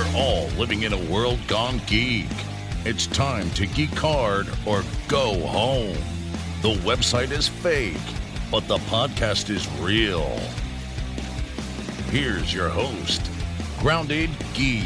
We're all living in a world gone geek. It's time to geek hard or go home. The website is fake, but the podcast is real. Here's your host, Grounded Geek.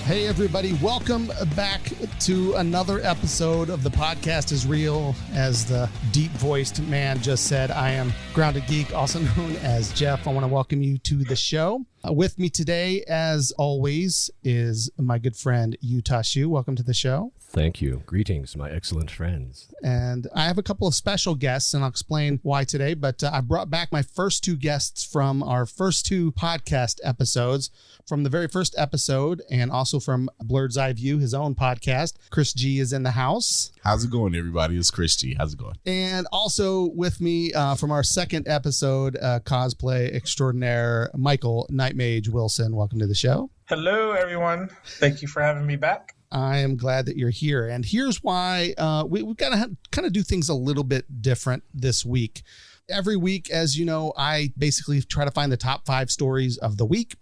Hey everybody, welcome back to another episode of The Podcast is Real. As the deep-voiced man just said, I am Grounded Geek, also known as Jeff. I want to welcome you to the show. With me today, as always, is my good friend Utah Shu. Welcome to the show. Thank you. Greetings, my excellent friends. And I have a couple of special guests, and I'll explain why today. But I brought back my first two guests from our first two podcast episodes. From the very first episode, and also from Blerds Eye View, his own podcast. Chris G is in the house. How's it going, everybody? It's Chris G. How's it going? And also with me from our second episode, cosplay extraordinaire, Michael Knightmage Wilson. Welcome to the show. Hello, everyone. Thank you for having me back. I am glad that you're here. And here's why we've got to kind of do things a little bit different this week. Every week, as you know, I basically try to find the top 5 stories of the week.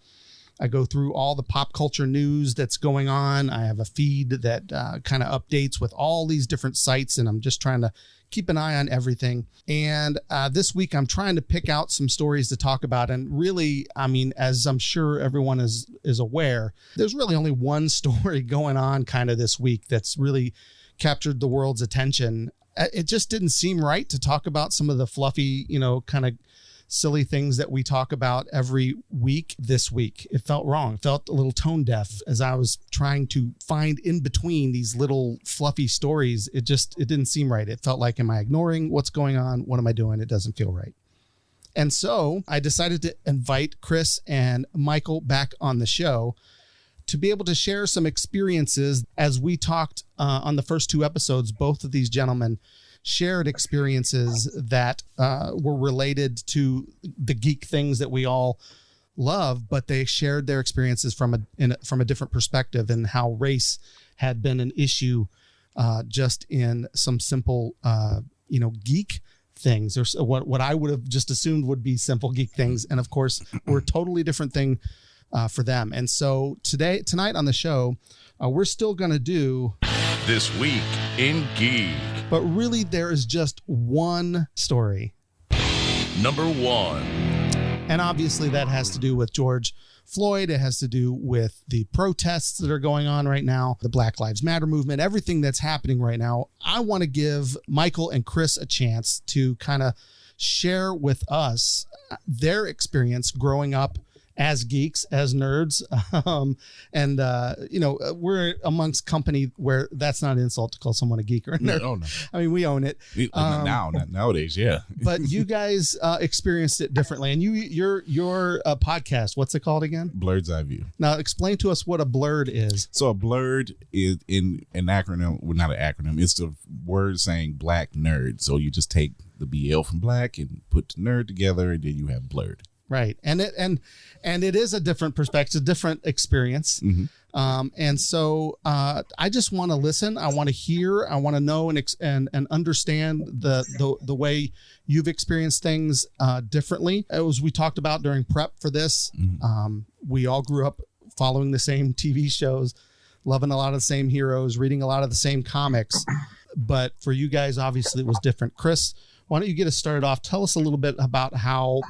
I go through all the pop culture news that's going on. I have a feed that kind of updates with all these different sites, and I'm just trying to keep an eye on everything. And this week, I'm trying to pick out some stories to talk about. And really, I mean, as I'm sure everyone is aware, there's really only one story going on kind of this week that's really captured the world's attention. It just didn't seem right to talk about some of the fluffy, kind of silly things that we talk about every week this week. It felt wrong. It felt a little tone deaf as I was trying to find in between these little fluffy stories. It didn't seem right. It felt like, am I ignoring what's going on? What am I doing? It doesn't feel right. And so I decided to invite Chris and Michael back on the show to be able to share some experiences. As we talked on the first 2 episodes, both of these gentlemen shared experiences that were related to the geek things that we all love, but they shared their experiences from a different perspective, and how race had been an issue just in some simple geek things, or what I would have just assumed would be simple geek things, and of course were a totally different thing for them. And so tonight on the show, we're still going to do This Week in Geek. But really, there is just one story. Number 1. And obviously that has to do with George Floyd. It has to do with the protests that are going on right now, the Black Lives Matter movement, everything that's happening right now. I want to give Michael and Chris a chance to kind of share with us their experience growing up as geeks, as nerds. We're amongst company where that's not an insult to call someone a geek or a nerd. No. I mean, we own it. Nowadays, yeah. But you guys experienced it differently. And your podcast, what's it called again? Blerds Eye View. Now, explain to us what a blurred is. So a blurred is in an acronym, well, not an acronym. It's the word saying black nerd. So you just take the BL from black and put the nerd together, and then you have blurred. Right. And it is a different perspective, a different experience. Mm-hmm. And so I just want to listen. I want to hear. I want to know and understand the way you've experienced things differently. As we talked about during prep for this, mm-hmm. We all grew up following the same TV shows, loving a lot of the same heroes, reading a lot of the same comics. But for you guys, obviously, it was different. Chris, why don't you get us started off? Tell us a little bit about how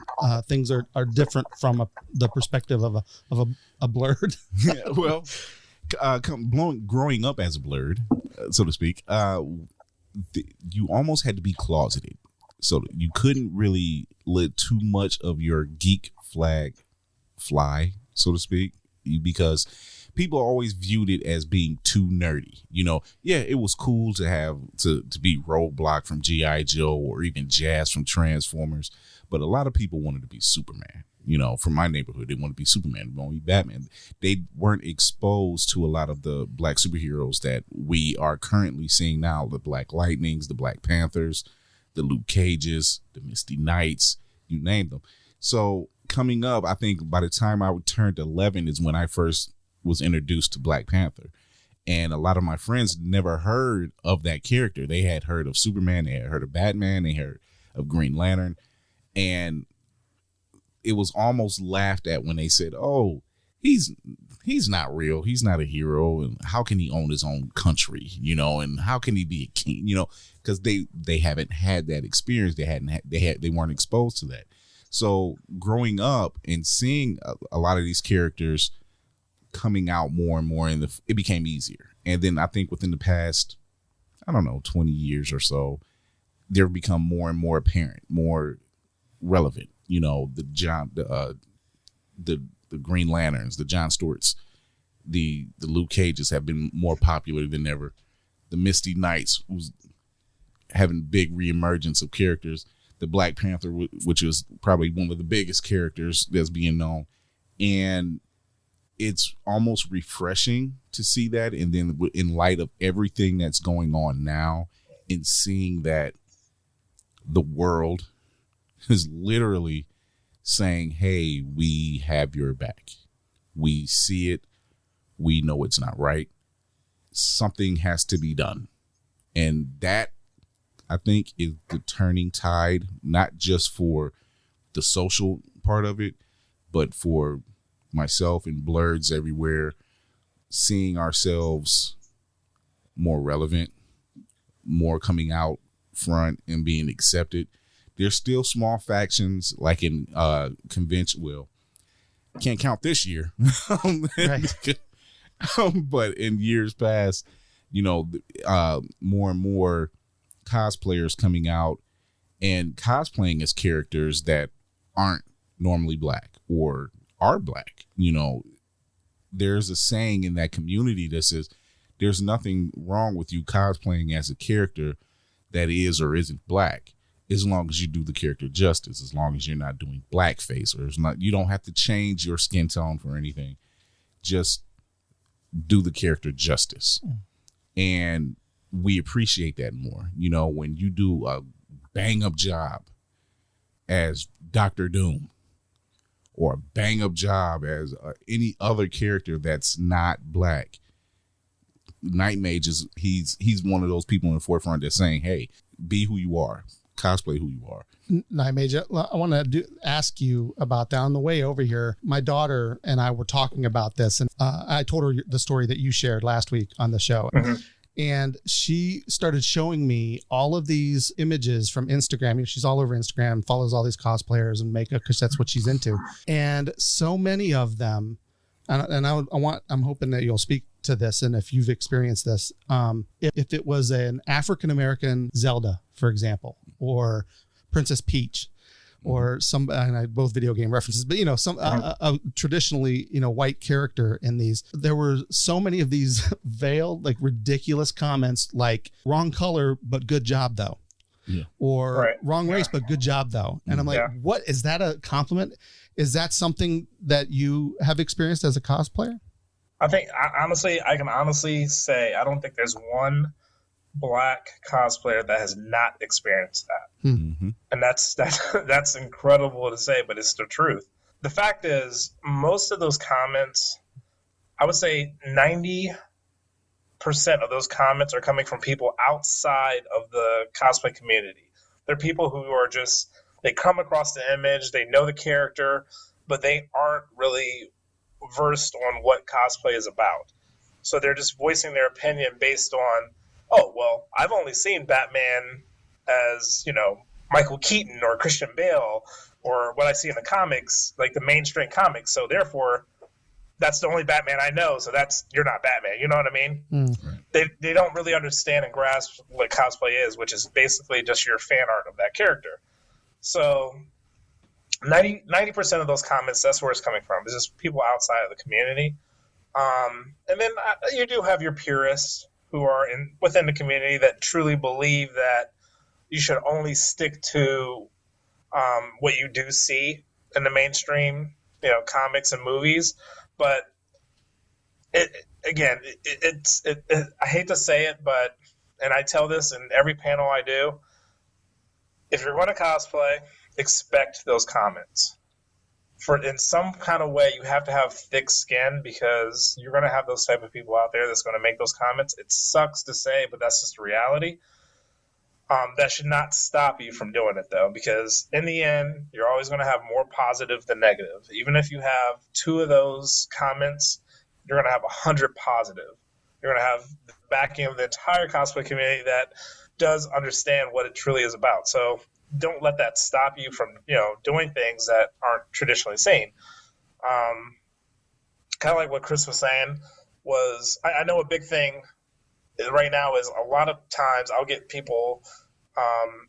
things are different from the perspective of a blurred. Yeah, well, growing up as a blurred, so to speak, you almost had to be closeted. So you couldn't really let too much of your geek flag fly, so to speak, because people always viewed it as being too nerdy. Yeah, it was cool to have to be Roadblock from G.I. Joe or even Jazz from Transformers. But a lot of people wanted to be Superman. From my neighborhood, they wanted to be Superman, they wanted to be Batman. They weren't exposed to a lot of the black superheroes that we are currently seeing now, the Black Lightnings, the Black Panthers, the Luke Cages, the Misty Knights, you name them. So coming up, I think by the time I turned 11 is when I first was introduced to Black Panther. And a lot of my friends never heard of that character. They had heard of Superman, they had heard of Batman, they heard of Green Lantern. And it was almost laughed at when they said, oh, he's he's not real. He's not a hero. And how can he own his own country? And how can he be a king? Because they haven't had that experience. They weren't exposed to that. So growing up and seeing a lot of these characters coming out more and more, it became easier. And then I think within the past, 20 years or so, they've become more and more apparent, more relevant. The Green Lanterns, the John Stewarts, the Luke Cages have been more popular than ever. The Misty Knights, who's having big reemergence of characters. The Black Panther, which is probably one of the biggest characters that's being known. And it's almost refreshing to see that. And then in light of everything that's going on now, and seeing that the world is literally saying, hey, we have your back. We see it. We know it's not right. Something has to be done. And that, I think, is the turning tide, not just for the social part of it, but for myself and Blerds everywhere, seeing ourselves more relevant, more coming out front and being accepted. There's still small factions like in convention. Well, can't count this year, right. But in years past, more and more cosplayers coming out and cosplaying as characters that aren't normally Black or are Black. There's a saying in that community that says there's nothing wrong with you cosplaying as a character that is or isn't Black, as long as you do the character justice, as long as you're not doing blackface, or you don't have to change your skin tone for anything. Just do the character justice. And we appreciate that more. When you do a bang up job as Dr. Doom, or a bang up job as any other character that's not Black, Knightmage he's one of those people in the forefront that's saying, hey, be who you are, cosplay who you are. Knightmage, I want to ask you about that. On the way over here, my daughter and I were talking about this, and I told her the story that you shared last week on the show. Mm-hmm. And she started showing me all of these images from Instagram. She's all over Instagram, follows all these cosplayers and makeup because that's what she's into. And so many of them, and I'm hoping that you'll speak to this, and if you've experienced this, if it was an African-American Zelda, for example, or Princess Peach, or some, and both video game references, but a traditionally white character in these, there were so many of these veiled, like, ridiculous comments like wrong color but good job though, or wrong race but good job though, and I'm like, what is that a compliment? Is that something that you have experienced as a cosplayer? I can honestly say I don't think there's one Black cosplayer that has not experienced that. Mm-hmm. And that's incredible to say, but it's the truth. The fact is, most of those comments, I would say 90% of those comments are coming from people outside of the cosplay community. They're people who are just, they come across the image, they know the character, but they aren't really versed on what cosplay is about. So they're just voicing their opinion based on, oh, well, I've only seen Batman as, Michael Keaton or Christian Bale, or what I see in the comics, like the mainstream comics. So therefore, that's the only Batman I know. So you're not Batman. You know what I mean? Mm. They don't really understand and grasp what cosplay is, which is basically just your fan art of that character. So 90% of those comments, that's where it's coming from. It's just people outside of the community. And then you do have your purists who are within the community that truly believe that you should only stick to what you do see in the mainstream, comics and movies. But I hate to say it, and I tell this in every panel I do, if you're going to cosplay, expect those comments. In some kind of way, you have to have thick skin, because you're going to have those type of people out there that's going to make those comments. It sucks to say, but that's just the reality. That should not stop you from doing it, though, because in the end, you're always going to have more positive than negative. Even if you have two of those comments you're going to have 100 positive. You're going to have the backing of the entire cosplay community that does understand what it truly is about. So don't let that stop you from, doing things that aren't traditionally seen. Kind of like what Chris was saying was, I know a big thing right now is a lot of times I'll get people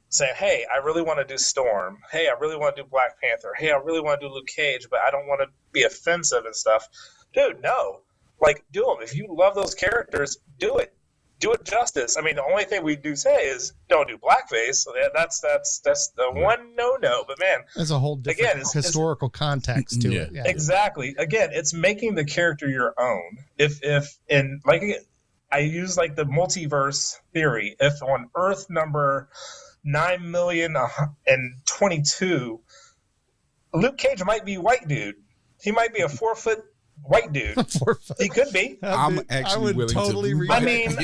saying, hey, I really want to do Storm. Hey, I really want to do Black Panther. Hey, I really want to do Luke Cage, but I don't want to be offensive and stuff. Dude, no. Like, do them. If you love those characters, do it. Do it justice. I mean, the only thing we do say is don't do blackface. So that's the one no. But man, there's a whole different historical context to it. Yeah. Exactly. Again, it's making the character your own. If in like I use like the multiverse theory. If on Earth number 9,022,022, Luke Cage might be white dude. He might be a 4-foot white dude. He could be. I'm actually willing totally to. I mean,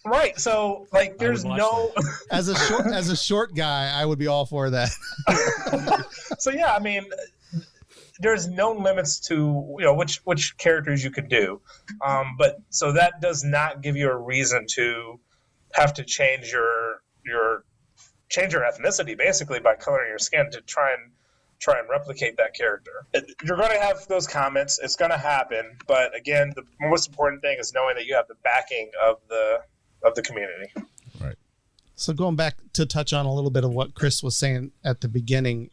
right. So like, there's no. As a short guy, I would be all for that. So yeah, I mean, there's no limits to which characters you can do, but so that does not give you a reason to have to change your ethnicity basically by coloring your skin to try and replicate that character. You're going to have those comments. It's going to happen. But again, the most important thing is knowing that you have the backing of the community. Right. So going back to touch on a little bit of what Chris was saying at the beginning,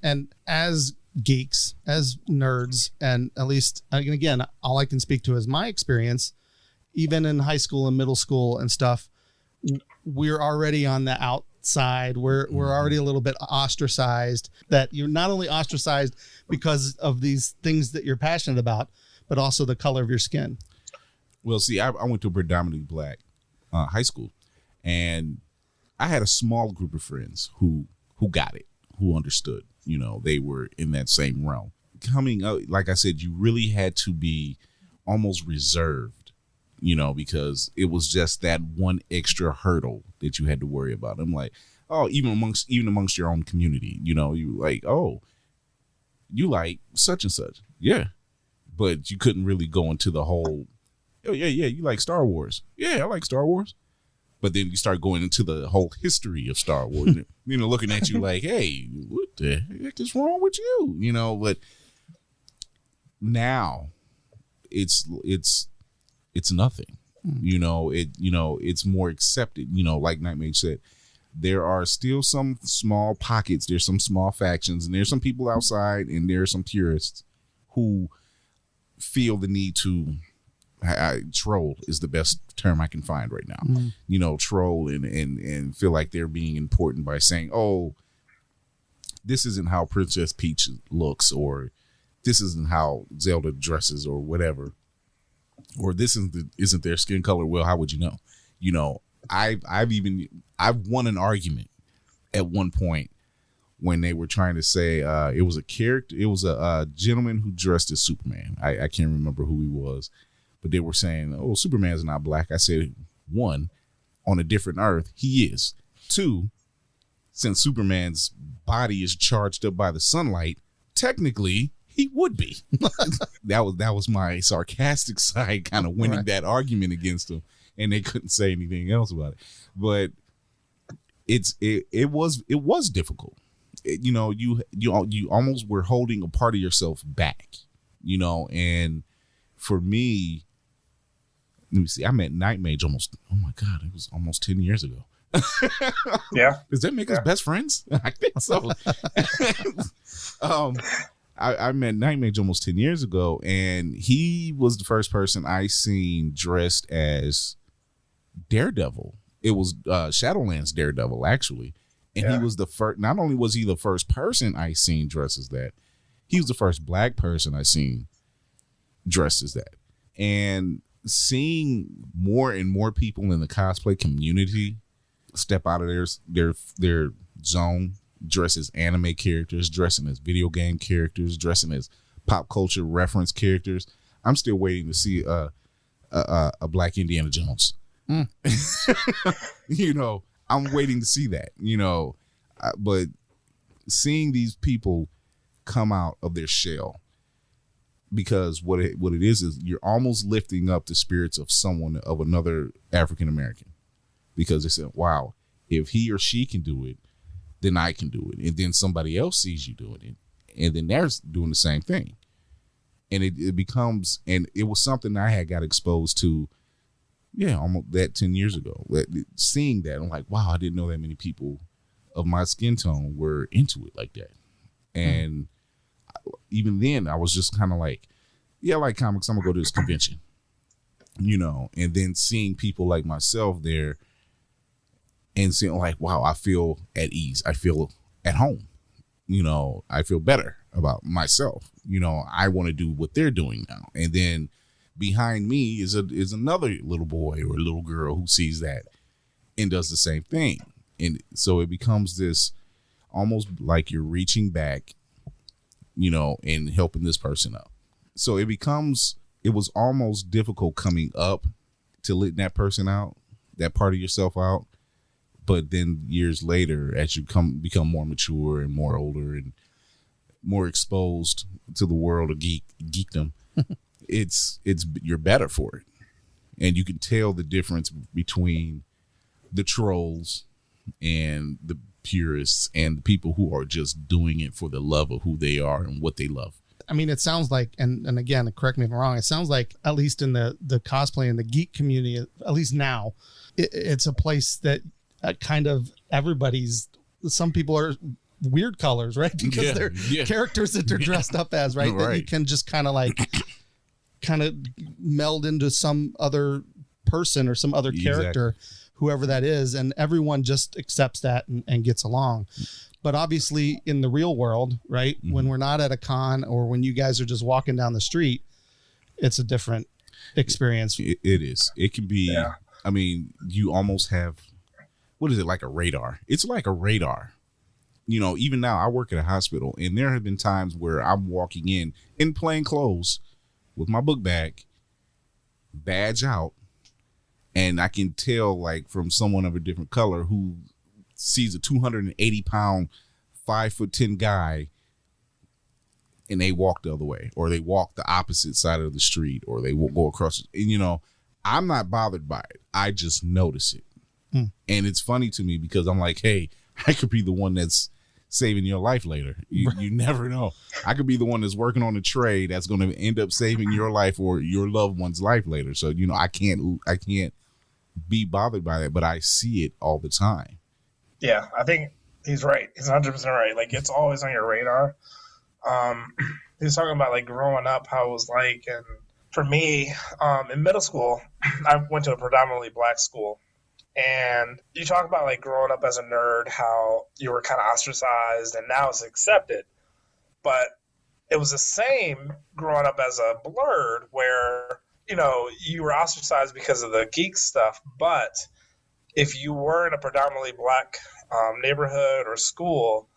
and as geeks, as nerds, and at least, again, all I can speak to is my experience, even in high school and middle school and stuff, we're already on the outside. We're already a little bit ostracized. That you're not only ostracized because of these things that you're passionate about, but also the color of your skin. Well, see, I went to a predominantly black high school, and I had a small group of friends who got it, who understood. They were in that same realm. Coming up, like I said, you really had to be almost reserved, because it was just that one extra hurdle that you had to worry about. I'm like, oh, even amongst your own community, you like, oh, you like such and such. Yeah. But you couldn't really go into the whole, oh, yeah, you like Star Wars. Yeah, I like Star Wars. But then you start going into the whole history of Star Wars, looking at you like, hey, what the heck is wrong with you? But now it's nothing. It's more accepted. Like Knightmage said, there are still some small pockets. There's some small factions, and there's some people outside, and there are some purists who feel the need to troll is the best term I can find right now. Mm-hmm. Troll and feel like they're being important by saying, oh, this isn't how Princess Peach looks, or this isn't how Zelda dresses, or whatever. Or this isn't their skin color. Well, how would you know? I've won an argument at one point when they were trying to say it was a character. It was a gentleman who dressed as Superman. I can't remember who he was, but they were saying, oh, Superman's not black. I said, one, on a different Earth, he is. Two, since Superman's body is charged up by the sunlight, technically he would be. That was my sarcastic side kind of winning that argument against him, and they couldn't say anything else about it. But it was difficult. You almost were holding a part of yourself back, and for me, let me see, I met Knightmage it was almost 10 years ago. Yeah. Does that make us best friends? I think so. I met Knightmage almost 10 years ago, and he was the first person I seen dressed as Daredevil. It was Shadowlands Daredevil, actually. And he was the first. Not only was he the first person I seen dressed as that, he was the first black person I seen dressed as that. And seeing more and more people in the cosplay community step out of their zone, dress as anime characters, dressing as video game characters, dressing as pop culture reference characters. I'm still waiting to see a black Indiana Jones. I'm waiting to see that, but seeing these people come out of their shell, because what it is you're almost lifting up the spirits of another African American, because they said, wow, if he or she can do it, then I can do it. And then somebody else sees you doing it, and then they're doing the same thing. And it becomes, and it was something I had got exposed to, almost that 10 years ago. Seeing that, I'm like, wow, I didn't know that many people of my skin tone were into it like that. And even then, I was just kind of like, I like comics, I'm going to go to this convention. And then seeing people like myself there and seeing like, wow, I feel at ease. I feel at home. I feel better about myself. I want to do what they're doing now. And then behind me is another little boy or little girl who sees that and does the same thing. And so it becomes this almost like you're reaching back, and helping this person up. So it was almost difficult coming up to letting that person out, that part of yourself out. But then years later, as you become more mature and more older and more exposed to the world of geekdom, you're better for it. And you can tell the difference between the trolls and the purists and the people who are just doing it for the love of who they are and what they love. I mean, it sounds like, and again, correct me if I'm wrong, it sounds like, at least in the cosplay and the geek community, at least now, it's a place that kind of some people are weird colors, right? Because they're characters that they're dressed up as, right? That you can just kind of meld into some other person or some other character, whoever that is, and everyone just accepts that and gets along. But obviously in the real world, right, when we're not at a con or when you guys are just walking down the street, it's a different experience. It is. It can be, I mean, you almost have, what is it, like a radar? It's like a radar. Even now I work at a hospital, and there have been times where I'm walking in plain clothes with my book bag, badge out, and I can tell, like, from someone of a different color who sees a 280-pound, 5'10" guy, and they walk the other way, or they walk the opposite side of the street, or they will go across. And, I'm not bothered by it. I just notice it. And it's funny to me because I'm like, hey, I could be the one that's saving your life later. You never know. I could be the one that's working on a trade that's going to end up saving your life or your loved one's life later. So, I can't be bothered by that, but I see it all the time. Yeah, I think he's right. He's 100% right. Like, it's always on your radar. He was talking about, like, growing up, how it was like. And for me, in middle school, I went to a predominantly black school. And you talk about, like, growing up as a nerd, how you were kind of ostracized, and now it's accepted. But it was the same growing up as a blerd, where, you were ostracized because of the geek stuff. But if you were in a predominantly black neighborhood or school,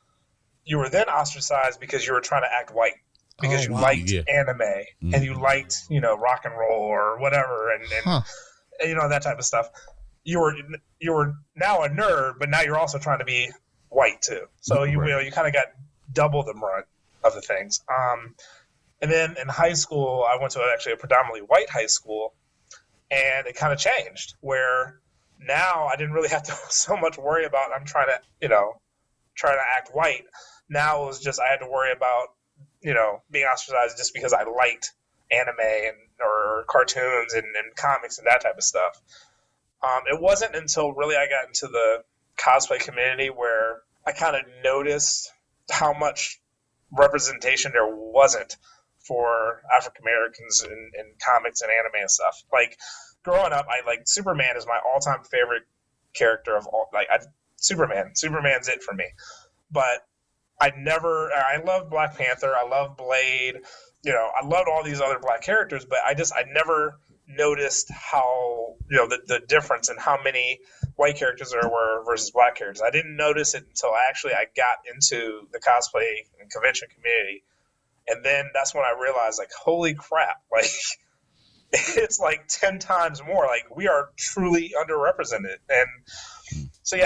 you were then ostracized because you were trying to act white, because you liked anime and you liked, rock and roll or whatever, and that type of stuff. You were now a nerd, but now you're also trying to be white too. So you kind of got double the brunt of the things. And then in high school, I went to actually a predominantly white high school, and it kind of changed where now I didn't really have to so much worry about I'm trying to act white. Now it was just I had to worry about being ostracized just because I liked anime or cartoons and comics and that type of stuff. It wasn't until really I got into the cosplay community where I kind of noticed how much representation there wasn't for African Americans in comics and anime and stuff. Like, growing up, Superman is my all-time favorite character of all. Superman. Superman's it for me. But I loved Black Panther. I love Blade. I loved all these other black characters, but I never noticed how, the difference in how many white characters there were versus black characters. I didn't notice it until I got into the cosplay and convention community. And then that's when I realized, like, holy crap, like, it's like 10 times more. Like, we are truly underrepresented. And so,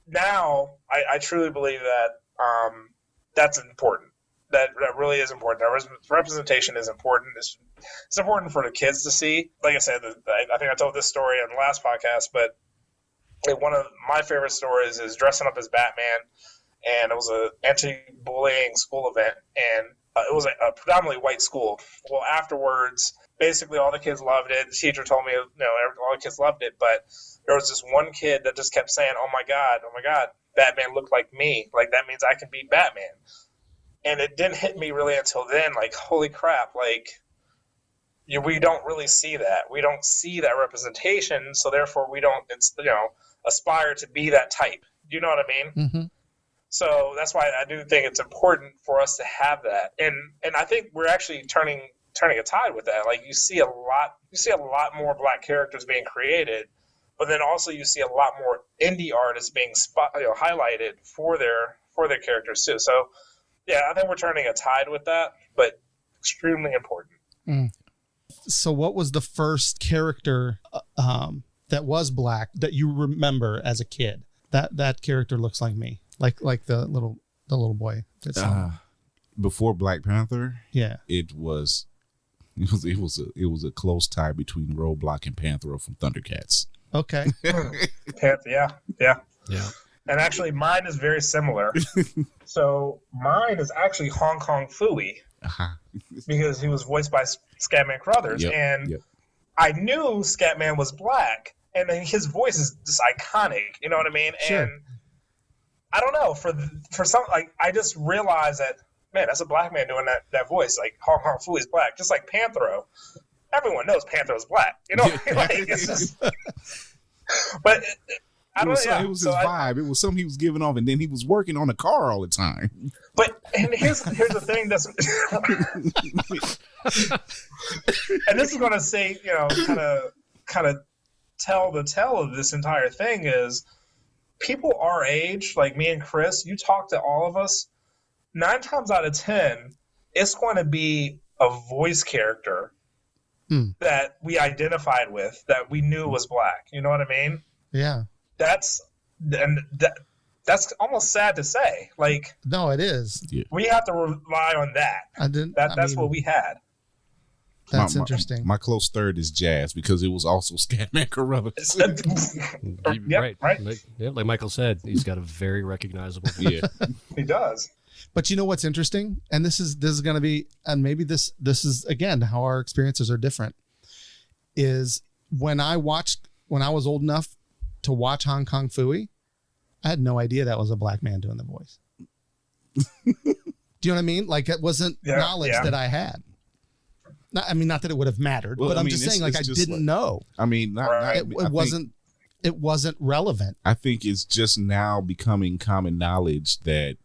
now I truly believe that that's important. That really is important. Representation is important. It's important for the kids to see. Like I said, I think I told this story on the last podcast, but one of my favorite stories is dressing up as Batman, and it was an anti-bullying school event, and it was a predominantly white school. Well, afterwards, basically all the kids loved it. The teacher told me, all the kids loved it, but there was this one kid that just kept saying, oh my God, Batman looked like me. Like, that means I can beat Batman. And it didn't hit me really until then, like, holy crap, like, we don't really see that. We don't see that representation, so therefore we don't, aspire to be that type. Do you know what I mean? Mm-hmm. So that's why I do think it's important for us to have that. And I think we're actually turning a tide with that. Like, you see a lot more black characters being created, but then also you see a lot more indie artists being highlighted for their characters too. So yeah, I think we're turning a tide with that, but extremely important. Mm. So what was the first character that was black that you remember as a kid? That character looks like me, like the little boy. Before Black Panther, yeah, it was a close tie between Roadblock and Panthro from Thundercats. Okay. Yeah. And actually, mine is very similar. So mine is actually Hong Kong Phooey, because he was voiced by Scatman Crothers, and I knew Scatman was black, and his voice is just iconic. You know what I mean? Sure. And I don't know, for some, like, I just realized that, man, that's a black man doing that voice. Like, Hong Kong Phooey is black, just like Panthro. Everyone knows Panthro's black. You know, like, it's just. But it was his vibe. It was something he was giving off, and then he was working on a car all the time. But and here's the thing that's, and this is going to say, kind of tell the tale of this entire thing is, people our age, like me and Chris, you talk to all of us, 9 times out of 10, it's going to be a voice character that we identified with, that we knew was black. You know what I mean? Yeah. That's almost sad to say. Like, no, it is. We have to rely on that. That's what we had. That's interesting. My close third is Jazz, because it was also Scatman Crothers. Right. Yeah, like Michael said, he's got a very recognizable voice. Yeah, he does. But you know what's interesting, and this is going to be, and maybe this is again how our experiences are different, is when I was old enough to watch Hong Kong Phooey, I had no idea that was a black man doing the voice. Do you know what I mean? Like, it wasn't knowledge that I had. Not that it would have mattered, but I'm just saying, like, I didn't know. I mean, it wasn't relevant. I think it's just now becoming common knowledge that,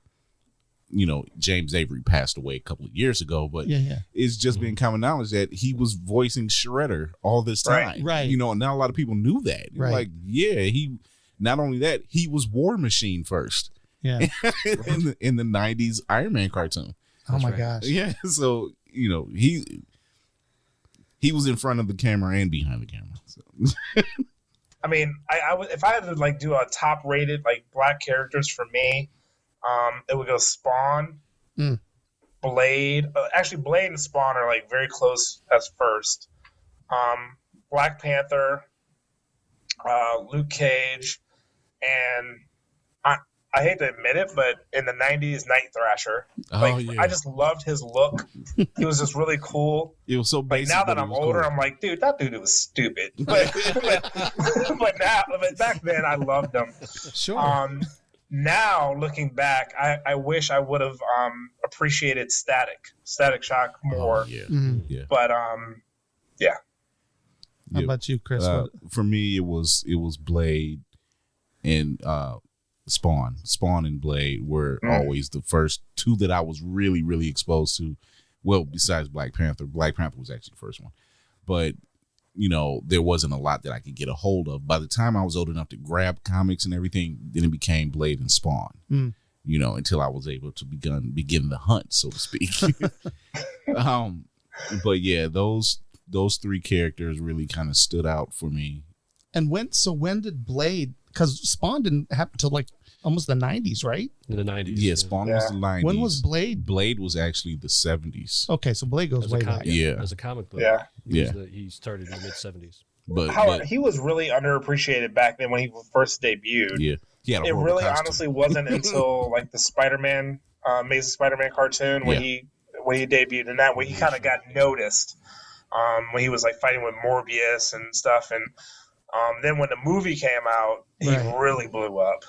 James Avery passed away a couple of years ago, but it's just been common knowledge that he was voicing Shredder all this time. Right. And not a lot of people knew that. Right. Like, he, not only that, he was War Machine first. Yeah. in the 90s Iron Man cartoon. Oh my gosh. Yeah. So, he was in front of the camera and behind the camera. So. I mean, I would, if I had to like do a top rated like black characters for me, it would go Spawn, Blade. Actually, Blade and Spawn are like very close as first. Black Panther, Luke Cage, and I hate to admit it, but in the 90s, Night Thrasher. I just loved his look. He was just really cool. It was so basic. Now that I'm older, cool. I'm like, dude, that dude was stupid. But back then, I loved him. Sure. Now, looking back, I wish I would have appreciated Static Shock more. Yeah. But yeah. How about you, Chris? For me, it was Blade and Spawn and Blade were always the first two that I was really, really exposed to. Well, besides Black Panther. Black Panther was actually the first one. But, there wasn't a lot that I could get a hold of. By the time I was old enough to grab comics and everything, then it became Blade and Spawn. Until I was able to begin the hunt, so to speak. But yeah, those 3 characters really kind of stood out for me. And when did Blade, because Spawn didn't happen till like almost the 90s, right? In the 90s. Yeah, Spawn was the 90s. When was Blade? Blade was actually the 70s. Okay, so Blade goes way back. Yeah. As a comic book. Yeah. He started in the mid-70s. But he was really underappreciated back then when he first debuted. Yeah. It really honestly wasn't until like the Spider-Man, Amazing Spider-Man cartoon when he debuted in that, where he kind of got noticed when he was like fighting with Morbius and stuff. And then when the movie came out, he really blew up.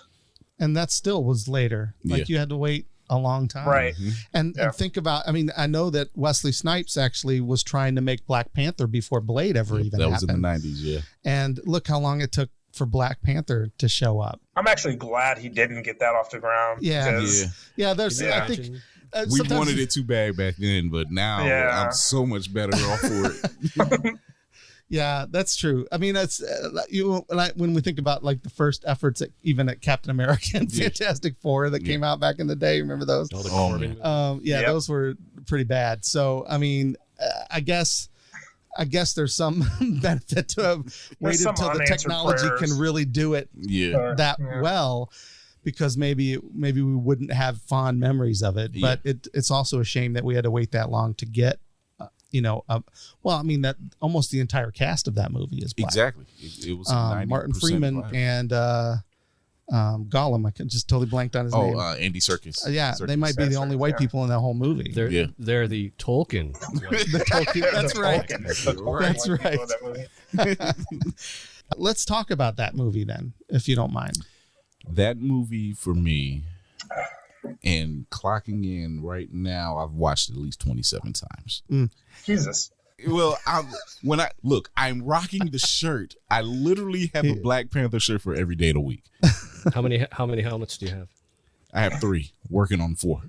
And that still was later. Like you had to wait a long time. Right. And think about, I mean, I know that Wesley Snipes actually was trying to make Black Panther before Blade ever even happened. That was in the 90s, yeah. And look how long it took for Black Panther to show up. I'm actually glad he didn't get that off the ground. Yeah. There's, I think... we wanted it too bad back then, but now I'm so much better off for it. Yeah, that's true. I mean, that's when we think about like the first efforts even at Captain America and Fantastic Four that came out back in the day. Remember those? Those were pretty bad. So, I mean, I guess there's some benefit to have waited until the technology can really do it well, because maybe we wouldn't have fond memories of it. But it's also a shame that we had to wait that long to get. That almost the entire cast of that movie is black. Exactly. It was Martin Freeman black. And Gollum. I just totally blanked on his name. Andy Serkis. Serkis. They might be the only white people in that whole movie. They're the Tolkien. The Tolkien. That's right. That's right. Let's talk about that movie then, if you don't mind. That movie for me, and clocking in right now, I've watched it at least 27 times. Jesus. Well, I'm rocking the shirt. I literally have a Black Panther shirt for every day of the week. How many helmets do you have? I have 3, working on 4.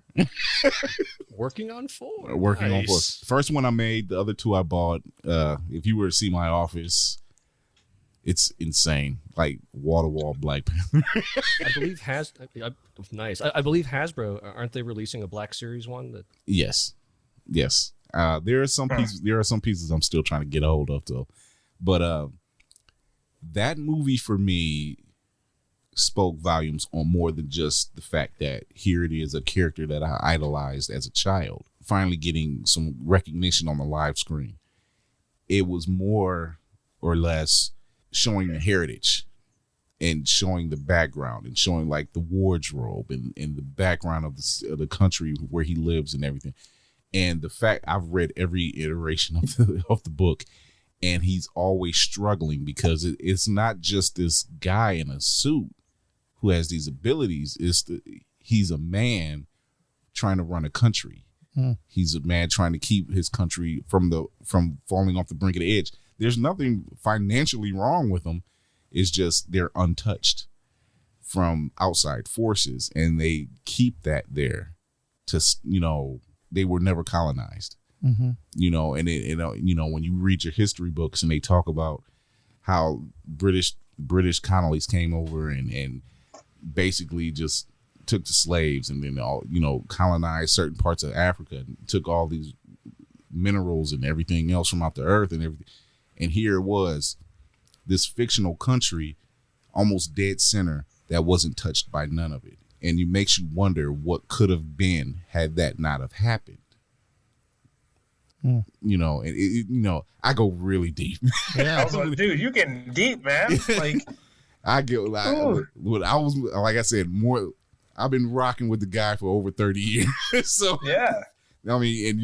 Working on 4? Working on 4. First one I made, the other 2 I bought. If you were to see my office, it's insane. Like wall-to-wall Black Panther. I believe I believe Hasbro, aren't they releasing a Black Series one? Yes. There are some pieces I'm still trying to get a hold of though. But that movie for me spoke volumes on more than just the fact that here it is, a character that I idolized as a child, finally getting some recognition on the live screen. It was more or less showing the heritage and showing the background and showing like the wardrobe and the background of the country where he lives and everything. And the fact I've read every iteration of the book, and he's always struggling because it's not just this guy in a suit who has these abilities. He's a man trying to run a country. He's a man trying to keep his country from falling off the brink of the edge. There's nothing financially wrong with them. It's just they're untouched from outside forces, and they keep that there to, they were never colonized, and when you read your history books and they talk about how British colonies came over and basically just took the slaves and then colonized certain parts of Africa and took all these minerals and everything else from out the earth and everything. And here it was, this fictional country, almost dead center, that wasn't touched by none of it. And it makes you wonder what could have been had that not have happened. I go really deep. Yeah, I was like, dude, you getting deep, man. Like, I said, I've been rocking with the guy for over 30 years. So yeah, I mean, and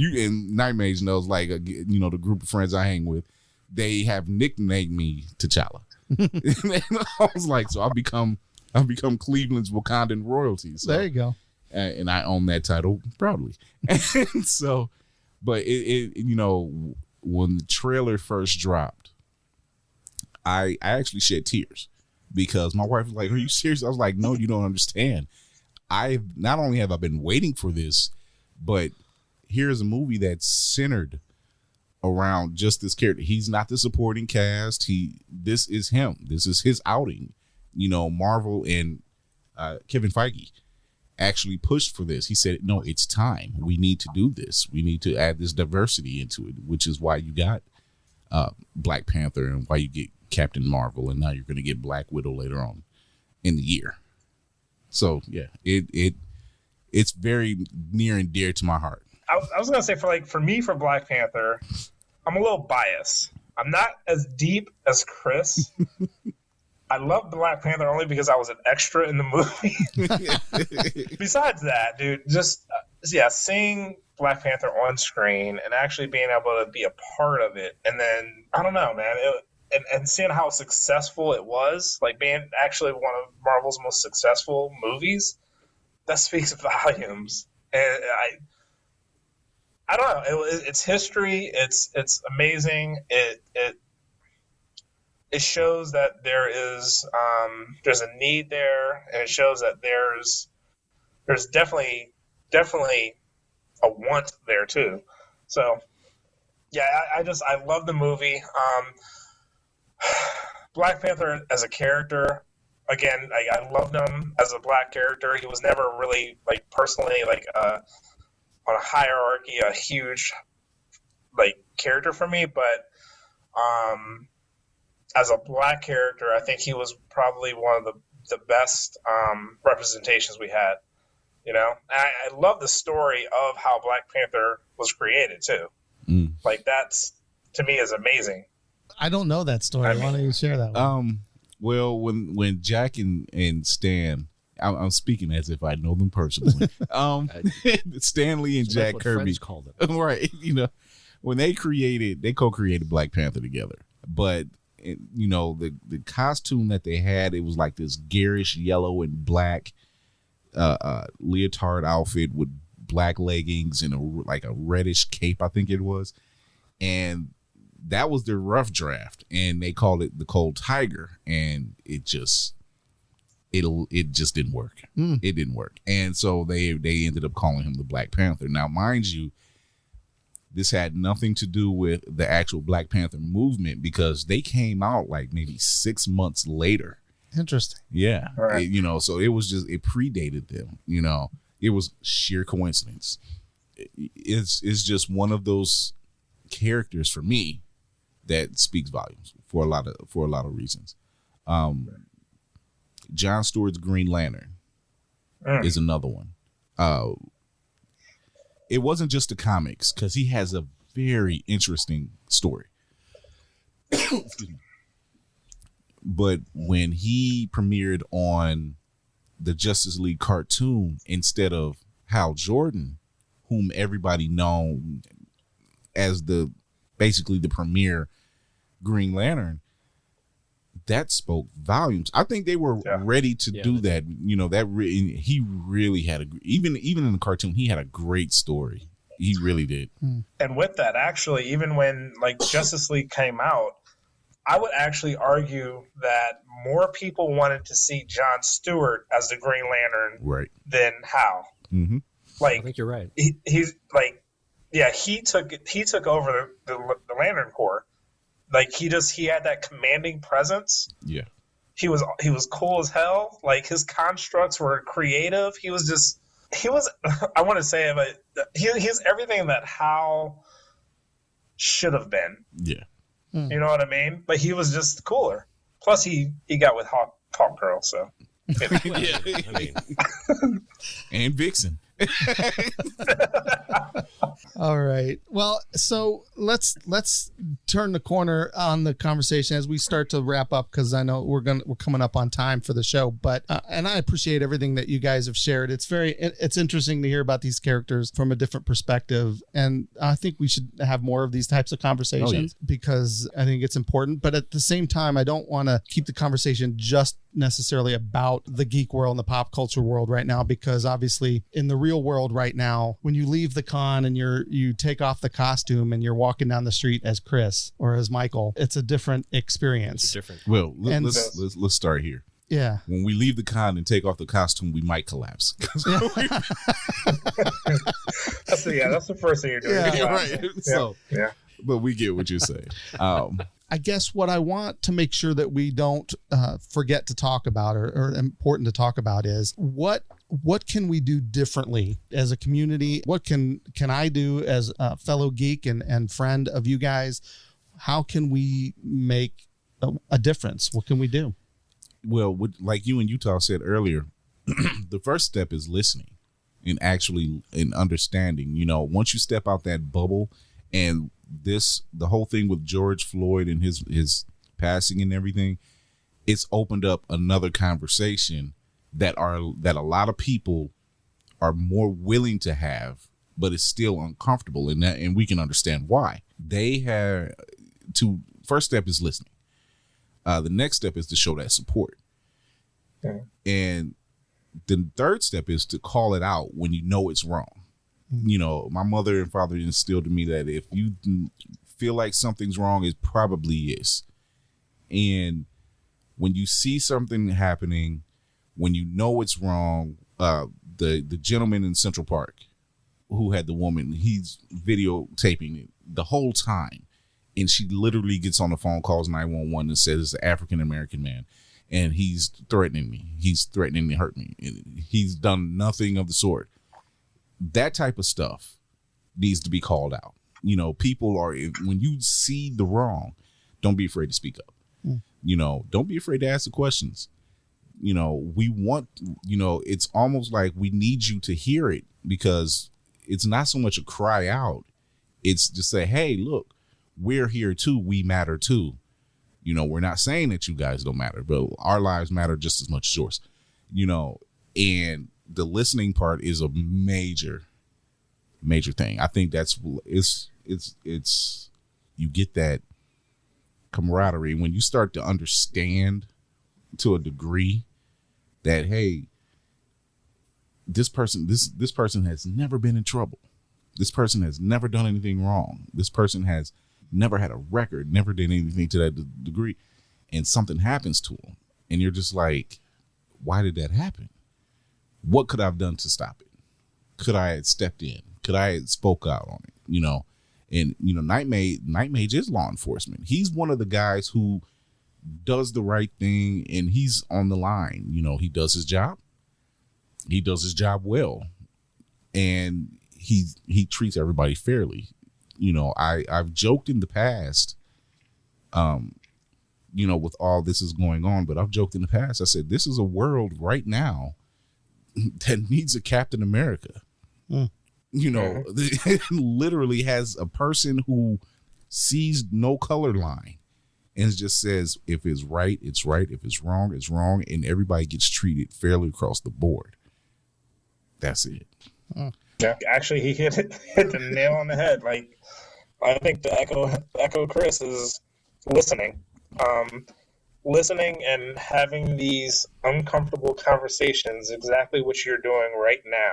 Knightmage knows, like, the group of friends I hang with, they have nicknamed me T'Challa. And I was like, so I've become Cleveland's Wakandan royalty. So, there you go. And I own that title proudly. And so, but when the trailer first dropped, I actually shed tears because my wife was like, "Are you serious?" I was like, "No, you don't understand. Not only have I been waiting for this, but here's a movie that's centered around just this character. He's not the supporting cast. This is him. This is his outing. Marvel and Kevin Feige actually pushed for this. He said, no, it's time. We need to do this. We need to add this diversity into it, which is why you got Black Panther and why you get Captain Marvel, and now you're going to get Black Widow later on in the year. So yeah, it's very near and dear to my heart. I was gonna say for me for Black Panther, I'm a little biased. I'm not as deep as Chris. I love Black Panther only because I was an extra in the movie. Besides that, dude, just seeing Black Panther on screen and actually being able to be a part of it, and then I don't know, man, and seeing how successful it was, like being actually one of Marvel's most successful movies, that speaks volumes. And I don't know, it's history. It's amazing. It shows that there's a need there, and it shows that there's definitely a want there too. So yeah, I love the movie. Black Panther as a character, again, I loved him as a black character. He was never really like personally like on a hierarchy, a huge like character for me, but as a black character, I think he was probably one of the best representations we had. You know, and I love the story of how Black Panther was created too. Like that's, to me, is amazing. I don't know that story. Why don't you share that one? Well, when Jack and Stan, I'm speaking as if I know them personally. Stanley and Jack Kirby called it. Right. You know, when they co-created Black Panther together, but you know, the costume that they had, it was like this garish yellow and black leotard outfit with black leggings and a reddish cape, I think it was. And that was their rough draft, and they called it the Cold Tiger, and it just didn't work. It didn't work. And so they ended up calling him the Black Panther. Now, mind you, this had nothing to do with the actual Black Panther movement, because they came out like maybe 6 months later. Interesting. Yeah. Right. You know, so it predated them. You know, it was sheer coincidence. It's just one of those characters for me that speaks volumes for a lot of reasons. John Stewart's Green Lantern is another one. It wasn't just the comics, because he has a very interesting story. Excuse me. But when he premiered on the Justice League cartoon instead of Hal Jordan, whom everybody known as basically the premier Green Lantern, that spoke volumes. I think they were ready to do that. You know, he really had even in the cartoon, he had a great story. He really did. And with that, actually, even when like Justice League came out, I would actually argue that more people wanted to see John Stewart as the Green Lantern than Hal. Mm-hmm. Like, I think you're right. He's like, yeah, he took over the Lantern Corps. Like he had that commanding presence. Yeah, he was cool as hell. Like his constructs were creative. He was I want to say it, but he's everything that Hal should have been. Yeah. You know what I mean? But he was just cooler. Plus, he got with Hawk Girl, so. Yeah, I mean. And Vixen. All right. Well, so let's turn the corner on the conversation as we start to wrap up, because I know we're coming up on time for the show. But and I appreciate everything that you guys have shared. It's interesting to hear about these characters from a different perspective, and I think we should have more of these types of conversations because I think it's important. But at the same time, I don't want to keep the conversation just necessarily about the geek world and the pop culture world right now, because obviously in the real world right now, when you leave the con and you take off the costume and you're walking down the street as Chris or as Michael, it's a different experience. It's different. Well, let's start here. Yeah. When we leave the con and take off the costume, we might collapse. That's the first thing you're doing. Yeah, right. So, but we get what you're saying. I guess what I want to make sure that we don't forget to talk about or important to talk about is what can we do differently as a community? What can I do as a fellow geek and friend of you guys? How can we make a difference? What can we do? Well, like you and Utah said earlier, the first step is listening and actually in understanding. You know, once you step out that bubble, and the whole thing with George Floyd and his passing and everything, it's opened up another conversation that a lot of people are more willing to have, but it's still uncomfortable, and we can understand why. They have to. First step is listening. The next step is to show that support. Okay. And the third step is to call it out when you know it's wrong. You know, my mother and father instilled in me that if you feel like something's wrong, it probably is. And when you see something happening, when you know it's wrong, the gentleman in Central Park who had the woman, he's videotaping it the whole time. And she literally gets on the phone, calls 911 and says it's an African-American man. And he's threatening me. He's threatening to hurt me. He's done nothing of the sort. That type of stuff needs to be called out. You know, when you see the wrong, don't be afraid to speak up. You know, don't be afraid to ask the questions. You know, it's almost like we need you to hear it, because it's not so much a cry out. It's just say, hey, look, we're here too. We matter too. You know, we're not saying that you guys don't matter, but our lives matter just as much as yours. You know, and the listening part is a major thing. I think it's you get that camaraderie when you start to understand to a degree that, hey, this person has never been in trouble. This person has never done anything wrong. This person has never had a record, never did anything to that degree, and something happens to them, and you're just like, why did that happen? What could I have done to stop it? Could I have stepped in? Could I have spoke out on it? You know, and you know, Knightmage is law enforcement. He's one of the guys who does the right thing, and he's on the line. You know, he does his job. He does his job well, and he treats everybody fairly. You know, I've joked in the past, you know, with all this is going on, but I've joked in the past. I said, this is a world right now that needs a Captain America. You know, it literally has a person who sees no color line and just says, if it's right, it's right. If it's wrong, it's wrong. And everybody gets treated fairly across the board. That's it. Yeah, actually, he hit the nail on the head. Like, I think the echo Chris is listening. Listening and having these uncomfortable conversations, exactly what you're doing right now.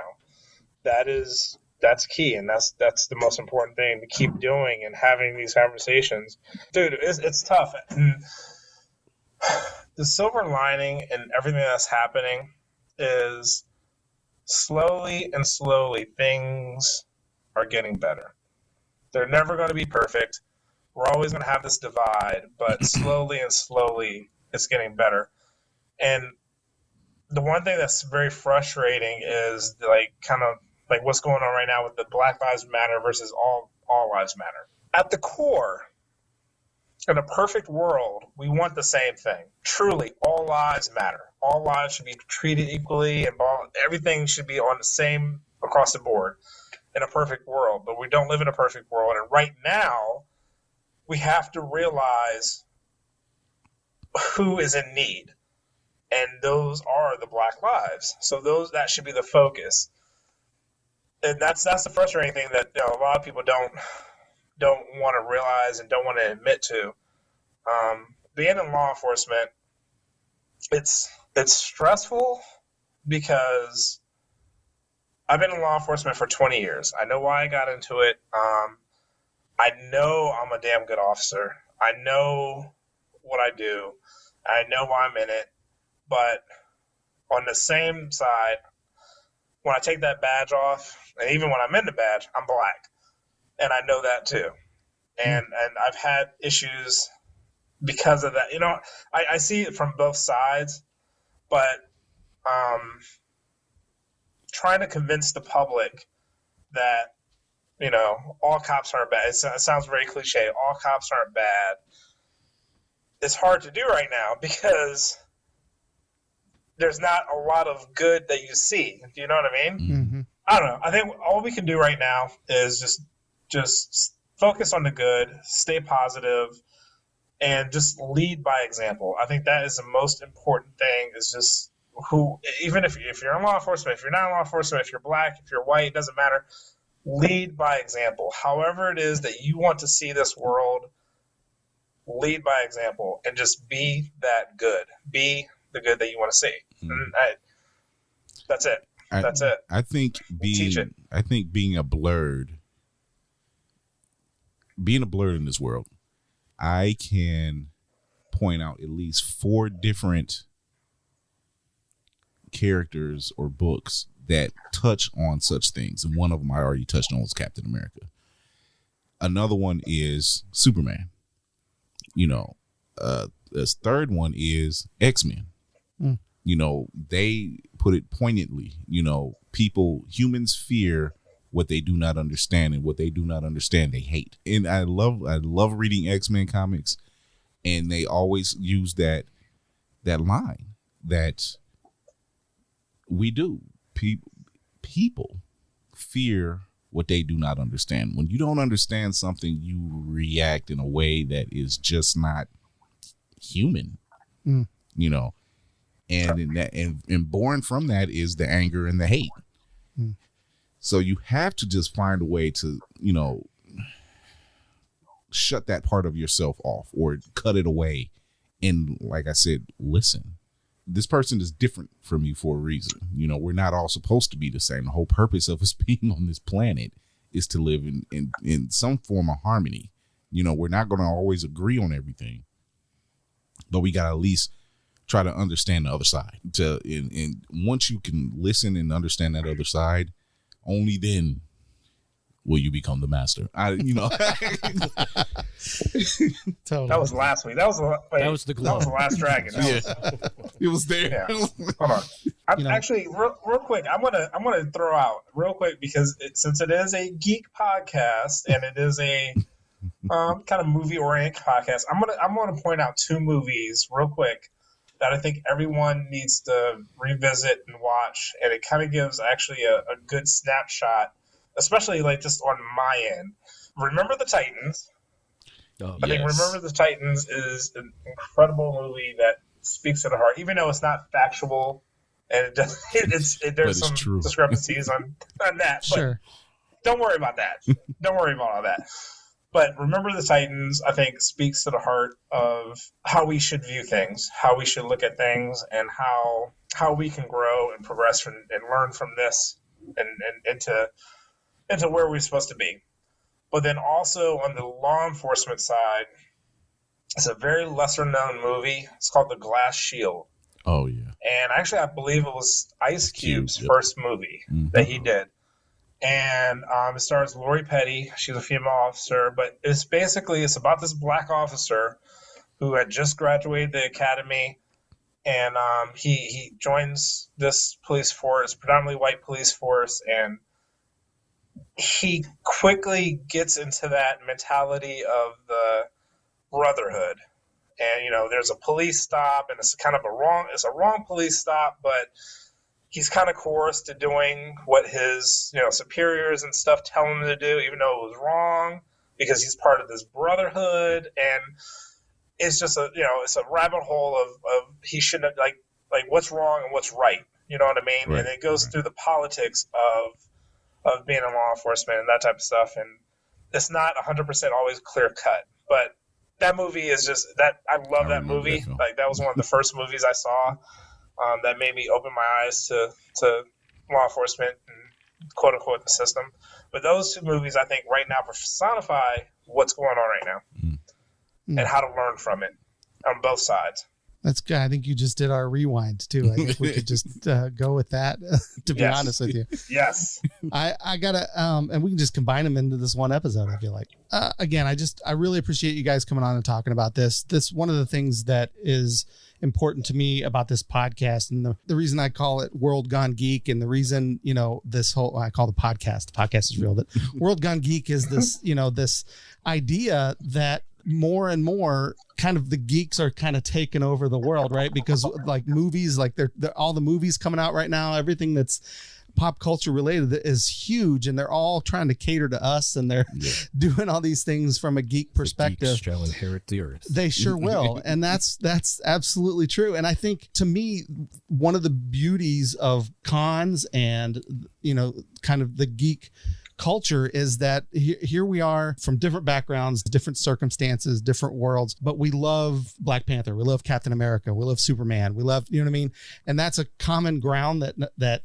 That's key, and that's the most important thing to keep doing and having these conversations. Dude, it's tough. And the silver lining in everything that's happening is slowly things are getting better. They're never going to be perfect. We're always going to have this divide, but slowly it's getting better. And the one thing that's very frustrating is like kind of like what's going on right now with the Black Lives Matter versus all lives matter. At the core, in a perfect world, we want the same thing. Truly, all lives matter. All lives should be treated equally, and everything should be on the same across the board in a perfect world. But we don't live in a perfect world, and right now, we have to realize who is in need, and those are the Black lives. So that should be the focus, and that's the frustrating thing that a lot of people don't want to realize and don't want to admit to. Being in law enforcement, it's stressful because I've been in law enforcement for 20 years. I know why I got into it. I know I'm a damn good officer. I know what I do. I know why I'm in it. But on the same side, when I take that badge off, and even when I'm in the badge, I'm black. And I know that too. And I've had issues because of that. You know, I see it from both sides, but trying to convince the public that, you know, all cops aren't bad. It sounds very cliche. All cops aren't bad. It's hard to do right now because there's not a lot of good that you see. Do you know what I mean? Mm-hmm. I don't know. I think all we can do right now is just focus on the good, stay positive, and just lead by example. I think that is the most important thing. Is just even if you're in law enforcement, if you're not in law enforcement, if you're black, if you're white, it doesn't matter. Lead by example. However it is that you want to see this world, lead by example, and just be that good. Be the good that you want to see. And that's it. That's it. I think being a blurred in this world, I can point out at least 4 different characters or books that touch on such things. And one of them I already touched on was Captain America. Another one is Superman. This third one is X-Men. They put it poignantly, humans fear what they do not understand, and what they do not understand, they hate. And I love reading X-Men comics, and they always use that line that we do. People fear what they do not understand. When you don't understand something, you react in a way that is just not human, and born from that is the anger and the hate. So you have to just find a way to, shut that part of yourself off or cut it away. And like I said, listen, this person is different from you for a reason. We're not all supposed to be the same. The whole purpose of us being on this planet is to live in some form of harmony. We're not going to always agree on everything, but we got to at least try to understand the other side. And once you can listen and understand that other side, only then will you become the master. Totally. That was last week. That was the glow. That was the last dragon. It was there. Yeah. Hold on. Actually, real quick, I'm gonna throw out real quick, because since it is a geek podcast and it is a kind of movie oriented podcast, I'm gonna point out 2 movies real quick that I think everyone needs to revisit and watch, and it kind of gives actually a good snapshot, especially like just on my end. Remember the Titans. I think Remember the Titans is an incredible movie that speaks to the heart, even though it's not factual, and there's some discrepancies on that. Sure. But don't worry about that. Don't worry about all that. But Remember the Titans, I think, speaks to the heart of how we should view things, how we should look at things, and how we can grow and progress and learn from this and into where we're supposed to be. But then also on the law enforcement side, it's a very lesser known movie. It's called The Glass Shield. Oh, yeah. And actually, I believe it was Ice Cube's first movie that he did. And it stars Lori Petty. She's a female officer, but it's about this black officer who had just graduated the academy, and he joins this police force, predominantly white police force, and he quickly gets into that mentality of the brotherhood. And there's a police stop, and it's a wrong police stop, but he's kind of coerced to doing what his superiors and stuff tell him to do, even though it was wrong, because he's part of this brotherhood. And it's just it's a rabbit hole of he shouldn't like what's wrong and what's right. You know what I mean? Right. And it goes through the politics of being in law enforcement and that type of stuff. And it's not 100% always clear cut, but that movie is just that. I love that movie. That was one of the first movies I saw. That made me open my eyes to law enforcement and quote unquote the system. But those 2 movies, I think, right now personify what's going on right now and how to learn from it on both sides. That's good. I think you just did our rewind too. I think we could just go with that. To be honest with you, yes. I gotta and we can just combine them into this one episode. I feel like again, I really appreciate you guys coming on and talking about this. This one of the things that is important to me about this podcast, and the reason I call it World Gone Geek, and the reason this whole I call the podcast is real. That World Gone Geek is this this idea that more and more kind of the geeks are kind of taking over the world, right? Because like movies, like they're all the movies coming out right now, everything that's pop culture related is huge, and they're all trying to cater to us, and they're doing all these things from a geek perspective. The geeks shall inherit the earth. They sure will. And that's absolutely true. And I think, to me, one of the beauties of cons and, kind of the geek culture is that here we are from different backgrounds, different circumstances, different worlds, but we love Black Panther, we love Captain America, we love Superman, we love, you know what I mean? And that's a common ground that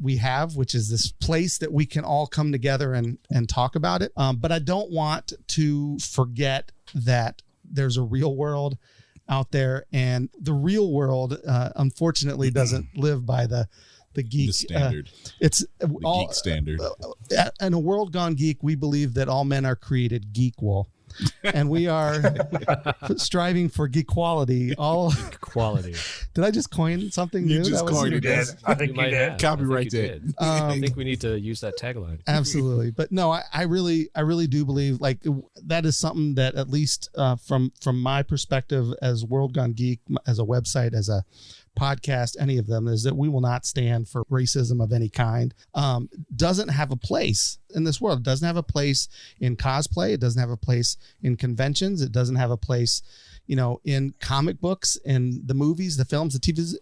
we have, which is this place that we can all come together and talk about it. But I don't want to forget that there's a real world out there, and the real world, unfortunately, doesn't live by the geek the standard. It's the all geek standard. In a world gone geek, we believe that all men are created equal. And we are striving for geek quality. Quality. Did I just coin something new? You just coined it. I think you did. Copyright that. I think we need to use that tagline. Absolutely. But no, I really do believe like that is something that, at least from my perspective as World Gone Geek, as a website, as a podcast, any of them, is that we will not stand for racism of any kind. Doesn't have a place in this world. It doesn't have a place in cosplay. It doesn't have a place in conventions. It doesn't have a place, in comic books, in the movies, the films, the TVs.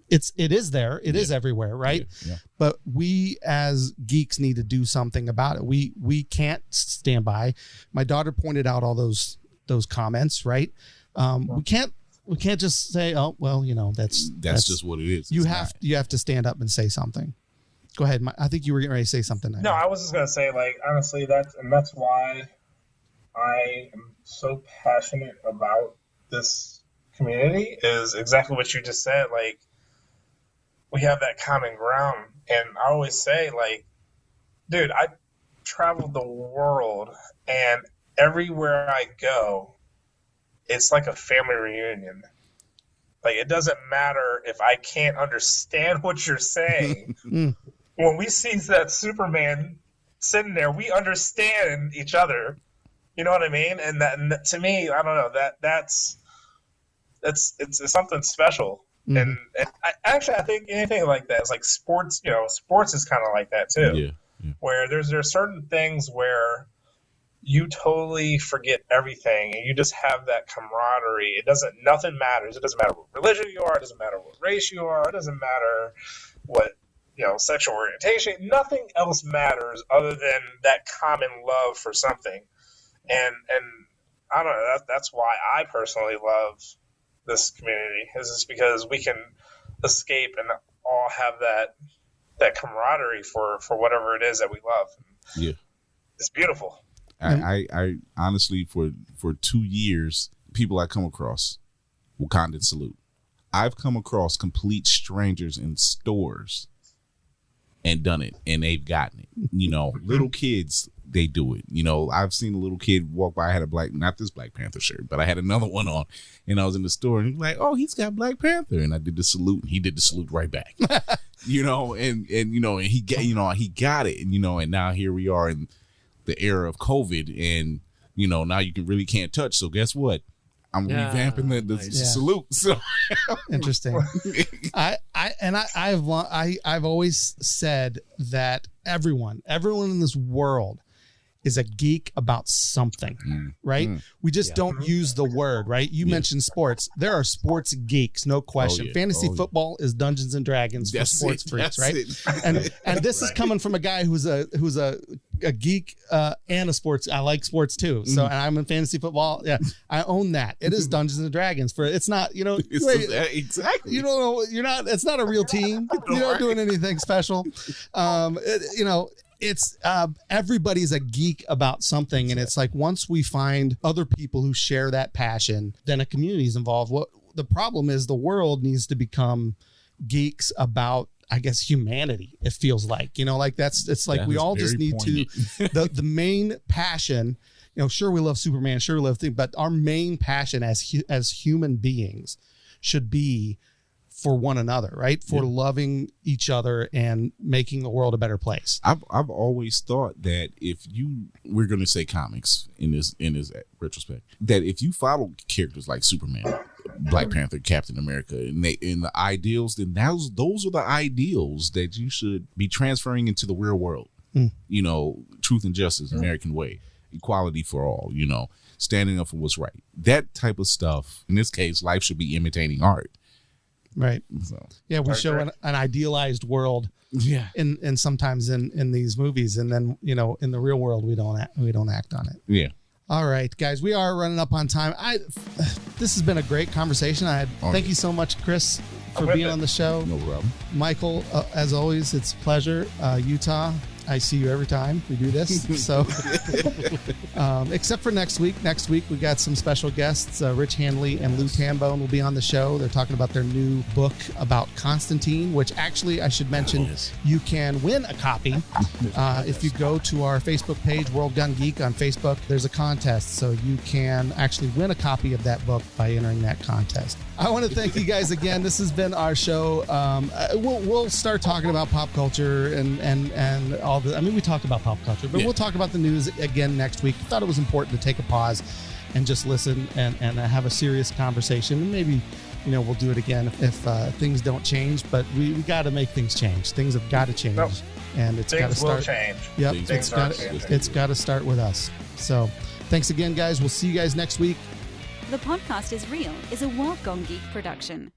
It is there. It is everywhere, right? Yeah. But we as geeks need to do something about it. We can't stand by. My daughter pointed out all those comments, right? We can't just say, oh, well, that's just what it is. You have to stand up and say something. Go ahead. I think you were getting ready to say something. No, I was just going to say, like, honestly, that's why I am so passionate about this community, is exactly what you just said. Like, we have that common ground. And I always say, like, dude, I traveled the world, and everywhere I go, it's like a family reunion. Like, it doesn't matter if I can't understand what you're saying. When we see that Superman sitting there, we understand each other. You know what I mean? And that to me, I don't know, that's it's something special. And I think anything like that is like sports. Sports is kind of like that too. Yeah. Where there's certain things where you totally forget everything, and you just have that camaraderie. Nothing matters. It doesn't matter what religion you are. It doesn't matter what race you are. It doesn't matter what, sexual orientation. Nothing else matters other than that common love for something. And I don't know, that's why I personally love this community, is just because we can escape and all have that camaraderie for whatever it is that we love. Yeah. It's beautiful. I honestly, for 2 years, people I come across, Wakandan salute. I've come across complete strangers in stores and done it, and they've gotten it. Little kids, they do it. I've seen a little kid walk by. I had not this Black Panther shirt, but I had another one on, and I was in the store, and he was like, "Oh, he's got Black Panther," and I did the salute, and he did the salute right back. And he got it, and now here we are in the era of COVID, and now you really can't touch. So guess what? I'm revamping the salute. So interesting. I've always said that everyone in this world is a geek about something, right? We just don't use the word, right? You mentioned sports. There are sports geeks, no question. Fantasy football is Dungeons and Dragons for sports freaks, right? And this is coming from a guy who's a geek and a sports. I like sports too. So, and I'm in fantasy football. Yeah, I own that. It is Dungeons and Dragons. It's not, exactly. You don't know. You're not. It's not a real team. You're not doing anything special. It's everybody's a geek about something, and it's like once we find other people who share that passion, then a community is involved. What the problem is, the world needs to become geeks about, I guess, humanity. It feels like, it's like we all just need poignant. The main passion. Sure, we love Superman, sure we love things, but our main passion as human beings should be for one another, right? For loving each other and making the world a better place. I've always thought that we're going to say comics in this retrospect, that if you follow characters like Superman, Black Panther, Captain America, and the ideals, then those are the ideals that you should be transferring into the real world. You know, truth and justice, American way, equality for all, you know, standing up for what's right. That type of stuff. In this case, life should be imitating art. Right. So, yeah, we show an idealized world. Yeah. In sometimes in these movies, and then, you know, in the real world we don't act on it. Yeah. All right, guys, we are running up on time. This has been a great conversation. Thank you so much, Chris, for being on the show. No problem. Michael, as always, it's a pleasure. Utah, I see you every time we do this. So, except for next week. Next week, we got some special guests. Rich Handley and Lou Tambone will be on the show. They're talking about their new book about Constantine, which actually I should mention you can win a copy. If you go to our Facebook page, World Gun Geek on Facebook, there's a contest. So you can actually win a copy of that book by entering that contest. I want to thank you guys again. This has been our show. We'll start talking about pop culture and all the. I mean, we talked about pop culture, but we'll talk about the news again next week. I thought it was important to take a pause and just listen and have a serious conversation. And maybe, you know, we'll do it again if things don't change. But we got to make things change. Things have got to change, and it's got to start. Things will change. Yep, it's got to start with us. So, thanks again, guys. We'll see you guys next week. The Podcast is Real is a World Gone Geek production.